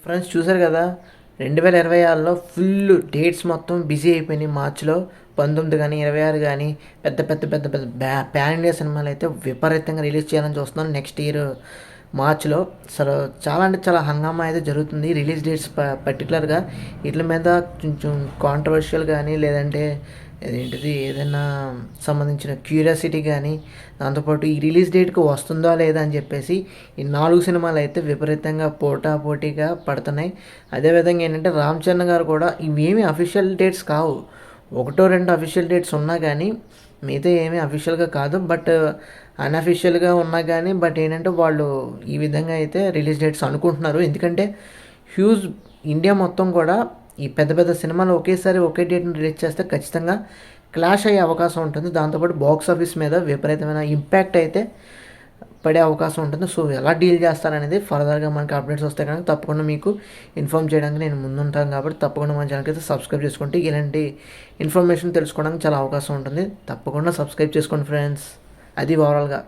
Friends చూసారు కదా 2026లో full dates మొత్తం బిజీ అయిపోయినాయి. మార్చిలో 19 కానీ 26 కానీ పెద్ద పెద్ద పెద్ద పెద్ద ప్యాన్ ఇండియా సినిమాలు అయితే విపరీతంగా రిలీజ్ చేయాలని చూస్తున్నాను నెక్స్ట్ ఇయర్ మార్చ్లో. అసలు చాలా అంటే చాలా హంగామా అయితే జరుగుతుంది. రిలీజ్ డేట్స్ పర్టికులర్గా వీటి మీద కొంచెం కాంట్రవర్షియల్ కానీ లేదంటే ఏదైనా సంబంధించిన క్యూరియాసిటీ కానీ దాంతోపాటు ఈ రిలీజ్ డేట్కి వస్తుందా లేదా అని చెప్పేసి ఈ 4 సినిమాలు అయితే విపరీతంగా పోటాపోటీగా పడుతున్నాయి. అదేవిధంగా ఏంటంటే రామ్ చరణ్ గారు కూడా ఇవేమీ అఫీషియల్ డేట్స్ కావు, 1-2 అఫీషియల్ డేట్స్ ఉన్నా కానీ మిగతా ఏమీ అఫీషియల్గా కాదు. బట్ అన్అఫీషియల్గా ఉన్నా కానీ బట్ ఏంటంటే వాళ్ళు ఈ విధంగా అయితే రిలీజ్ డేట్స్ అనుకుంటున్నారు. ఎందుకంటే హ్యూజ్ ఇండియా మొత్తం కూడా ఈ పెద్ద పెద్ద సినిమాలు ఒకేసారి ఒకే డేట్ని రిలీజ్ చేస్తే ఖచ్చితంగా క్లాష్ అయ్యే అవకాశం ఉంటుంది. దాంతోపాటు బాక్స్ ఆఫీస్ మీద విపరీతమైన ఇంపాక్ట్ అయితే పడే అవకాశం ఉంటుంది. సో ఎలా డీల్ చేస్తారనేది ఫర్దర్గా మనకి అప్డేట్స్ వస్తాయి కనుక తప్పకుండా మీకు ఇన్ఫామ్ చేయడానికి నేను ముందుంటాను. కాబట్టి తప్పకుండా మన ఛానల్కి అయితే సబ్స్క్రైబ్ చేసుకుంటే ఇలాంటి ఇన్ఫర్మేషన్ తెలుసుకోవడానికి చాలా అవకాశం ఉంటుంది. తప్పకుండా సబ్స్క్రైబ్ చేసుకోండి ఫ్రెండ్స్. అది ఓవరాల్గా